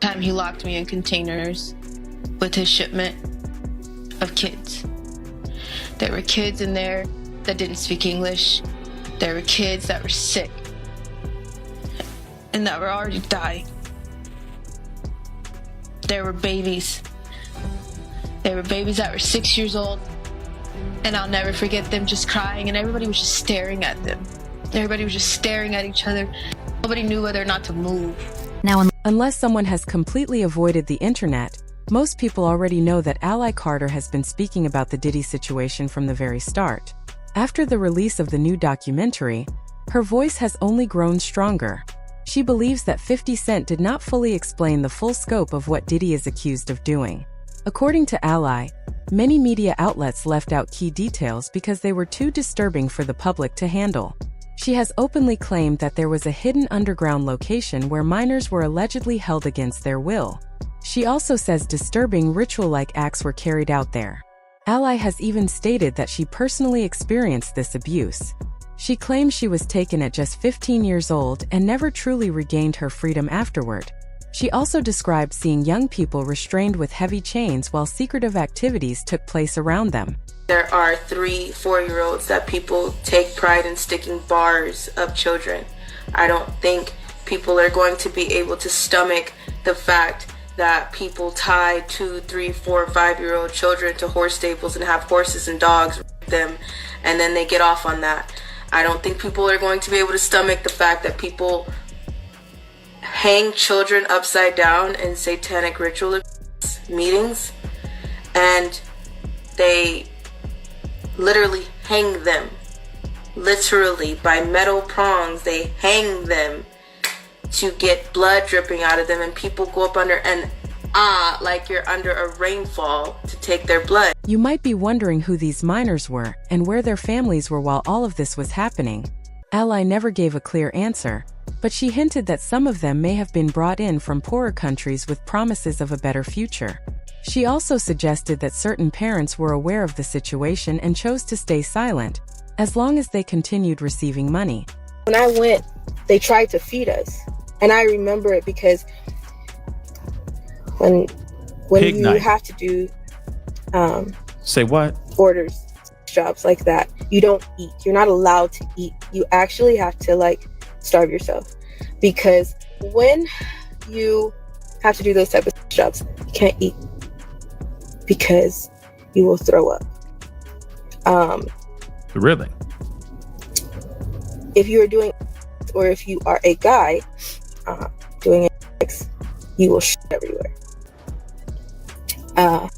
Time he locked me in containers with his shipment of kids. There were kids in there that didn't speak English. There were kids that were sick and that were already dying. There were babies. There were babies that were 6 years old, and I'll never forget them just crying, and everybody was just staring at them. Everybody was just staring at each other. Nobody knew whether or not to move. Now, unless someone has completely avoided the internet, most people already know that Ally Carter has been speaking about the Diddy situation from the very start. After the release of the new documentary, her voice has only grown stronger. She believes that 50 Cent did not fully explain the full scope of what Diddy is accused of doing. According to Ally, many media outlets left out key details because they were too disturbing for the public to handle. She has openly claimed that there was a hidden underground location where minors were allegedly held against their will. She also says disturbing ritual-like acts were carried out there. Ally has even stated that she personally experienced this abuse. She claims she was taken at just 15 years old and never truly regained her freedom afterward. She also described seeing young people restrained with heavy chains while secretive activities took place around them. There are 3 4-year-olds that people take pride in sticking bars of children. I don't think people are going to be able to stomach the fact that people tie 2, 3, 4, 5-year-old children to horse stables and have horses and dogs with them, and then they get off on that. I don't think people are going to be able to stomach the fact that people hang children upside down in satanic ritual meetings, and they literally hang them. Literally, by metal prongs, they hang them to get blood dripping out of them, and people go up under and like you're under a rainfall to take their blood. You might be wondering who these minors were and where their families were while all of this was happening. Ally never gave a clear answer, but she hinted that some of them may have been brought in from poorer countries with promises of a better future. She also suggested that certain parents were aware of the situation and chose to stay silent, as long as they continued receiving money. When I went, they tried to feed us, and I remember it because when Pig you night. have to do Say what? orders, jobs like that, you don't eat. You're not allowed to eat. You actually have to starve yourself, because when you have to do those type of jobs, you can't eat because you will throw up. Really? If you are doing, or if you are a guy doing it, you will shit everywhere.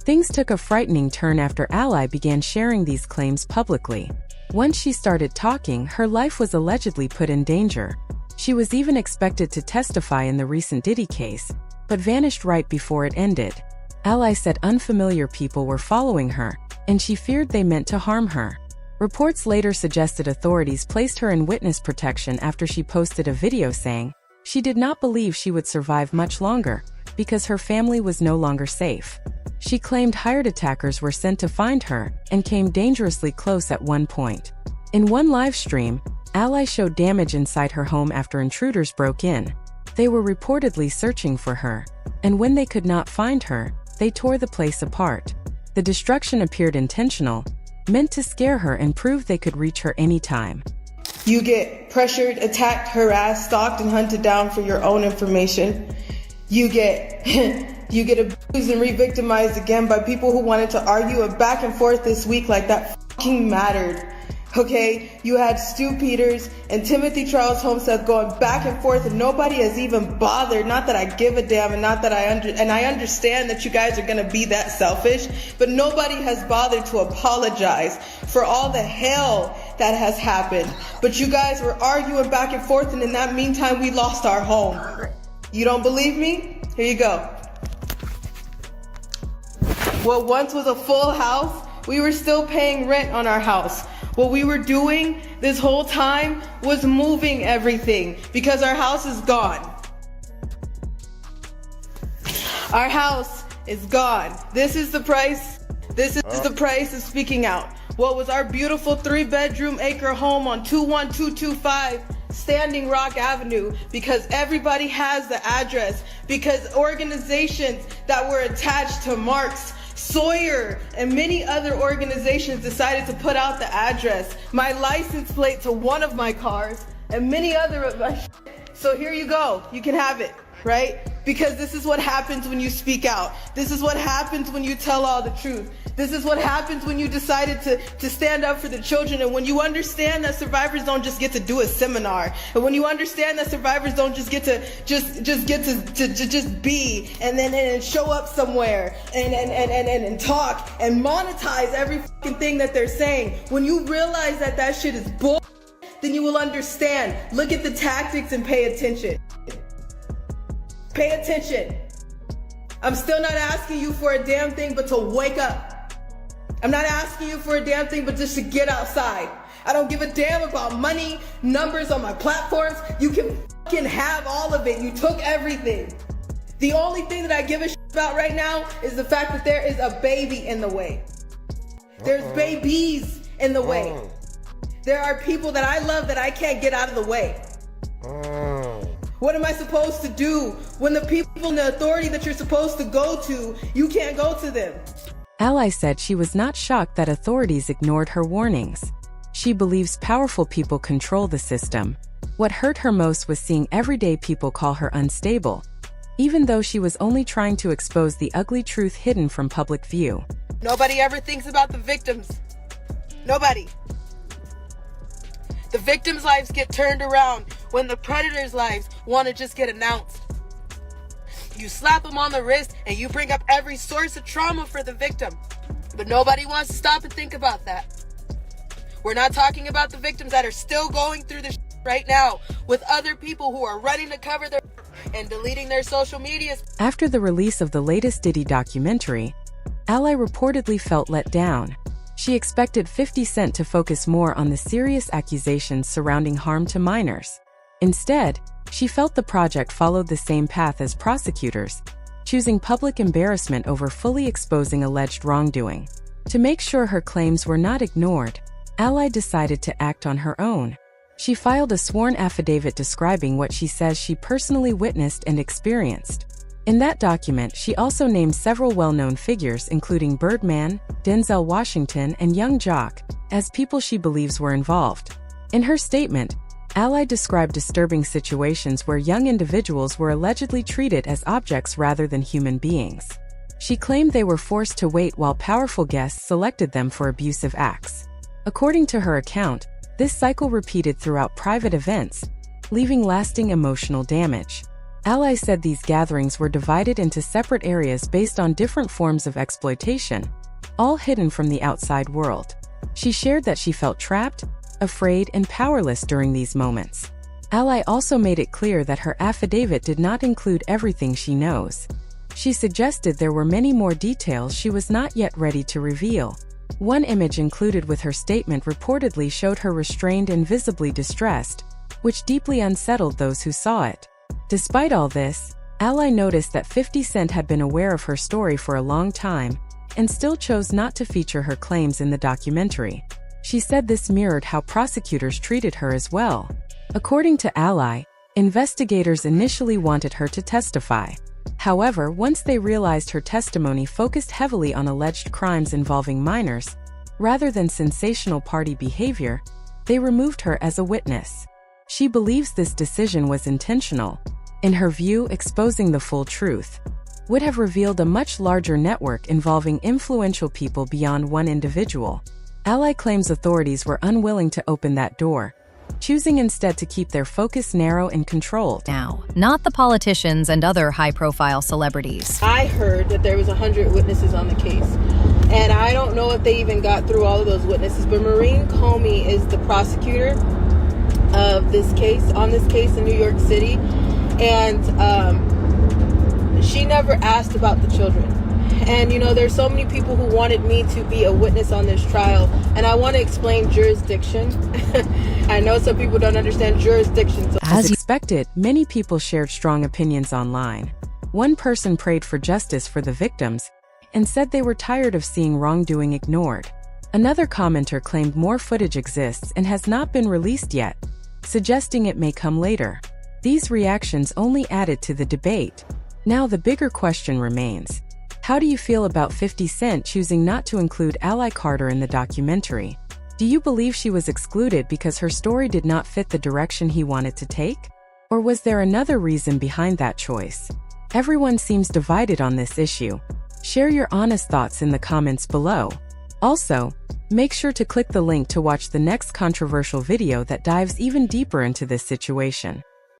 Things took a frightening turn after Ally began sharing these claims publicly. Once she started talking, her life was allegedly put in danger. She was even expected to testify in the recent Diddy case, but vanished right before it ended. Ally said unfamiliar people were following her, and she feared they meant to harm her. Reports later suggested authorities placed her in witness protection after she posted a video saying she did not believe she would survive much longer because her family was no longer safe. She claimed hired attackers were sent to find her and came dangerously close at one point. In one live stream, Ally showed damage inside her home after intruders broke in. They were reportedly searching for her, and when they could not find her, they tore the place apart. The destruction appeared intentional, meant to scare her and prove they could reach her anytime. You get pressured, attacked, harassed, stalked, and hunted down for your own information. You get abused and re-victimized again by people who wanted to argue a back and forth this week like that fucking mattered. Okay, you had Stu Peters and Timothy Charles Homestead going back and forth, and nobody has even bothered. Not that I give a damn, and not that I understand that you guys are gonna be that selfish, but nobody has bothered to apologize for all the hell that has happened. But you guys were arguing back and forth, and in that meantime, we lost our home. You don't believe me? Here you go. What once was a full house, we were still paying rent on our house. What we were doing this whole time was moving everything because our house is gone. Our house is gone. This is the price. This is the price of speaking out. What was our beautiful 3-bedroom acre home on 21225 Standing Rock Avenue because everybody has the address, because organizations that were attached to Marx, Sawyer, and many other organizations decided to put out the address, my license plate to one of my cars, and many other of my shit. So here you go, you can have it, right? Because this is what happens when you speak out. This is what happens when you tell all the truth. This is what happens when you decided to stand up for the children, and when you understand that survivors don't just get to do a seminar, and when you understand that survivors don't just get to just be and show up somewhere and talk and monetize every fucking thing that they're saying. When you realize that that shit is bull, then you will understand. Look at the tactics and pay attention. Pay attention. I'm still not asking you for a damn thing but to wake up. I'm not asking you for a damn thing but just to get outside. I don't give a damn about money, numbers on my platforms. You can fucking have all of it. You took everything. The only thing that I give a shit about right now is the fact that there is a baby in the way. There's babies in the way. There are people that I love that I can't get out of the way. What am I supposed to do when the people in the authority that you're supposed to go to, you can't go to them? Ally said she was not shocked that authorities ignored her warnings. She believes powerful people control the system. What hurt her most was seeing everyday people call her unstable, even though she was only trying to expose the ugly truth hidden from public view. Nobody ever thinks about the victims. Nobody. The victims' lives get turned around when the predators' lives want to just get announced. You slap them on the wrist and you bring up every source of trauma for the victim. But nobody wants to stop and think about that. We're not talking about the victims that are still going through this right now with other people who are running to cover their and deleting their social medias. After the release of the latest Diddy documentary, Ally reportedly felt let down. She expected 50 Cent to focus more on the serious accusations surrounding harm to minors. Instead, she felt the project followed the same path as prosecutors, choosing public embarrassment over fully exposing alleged wrongdoing. To make sure her claims were not ignored, Ally decided to act on her own. She filed a sworn affidavit describing what she says she personally witnessed and experienced. In that document, she also named several well-known figures including Birdman, Denzel Washington, and Young Jock as people she believes were involved. In her statement, Ally described disturbing situations where young individuals were allegedly treated as objects rather than human beings. She claimed they were forced to wait while powerful guests selected them for abusive acts. According to her account, this cycle repeated throughout private events, leaving lasting emotional damage. Ally said these gatherings were divided into separate areas based on different forms of exploitation, all hidden from the outside world. She shared that she felt trapped, afraid, and powerless during these moments. Ally also made it clear that her affidavit did not include everything she knows. She suggested there were many more details she was not yet ready to reveal. One image included with her statement reportedly showed her restrained and visibly distressed, which deeply unsettled those who saw it. Despite all this, Ally noticed that 50 Cent had been aware of her story for a long time and still chose not to feature her claims in the documentary. She said this mirrored how prosecutors treated her as well. According to Ally, investigators initially wanted her to testify. However, once they realized her testimony focused heavily on alleged crimes involving minors, rather than sensational party behavior, they removed her as a witness. She believes this decision was intentional. In her view, exposing the full truth would have revealed a much larger network involving influential people beyond one individual. Ally claims authorities were unwilling to open that door, choosing instead to keep their focus narrow and controlled. Now, not the politicians and other high-profile celebrities. I heard that there was 100 witnesses on the case, and I don't know if they even got through all of those witnesses, but Maureen Comey is the prosecutor of this case, on this case in New York City, and she never asked about the children. And you know, there's so many people who wanted me to be a witness on this trial, and I want to explain jurisdiction. I know some people don't understand jurisdiction. So as expected, many people shared strong opinions online. One person prayed for justice for the victims and said they were tired of seeing wrongdoing ignored. Another commenter claimed more footage exists and has not been released yet, suggesting it may come later. These reactions only added to the debate. Now the bigger question remains. How do you feel about 50 Cent choosing not to include Ally Carter in the documentary? Do you believe she was excluded because her story did not fit the direction he wanted to take? Or was there another reason behind that choice? Everyone seems divided on this issue. Share your honest thoughts in the comments below. Also, make sure to click the link to watch the next controversial video that dives even deeper into this situation.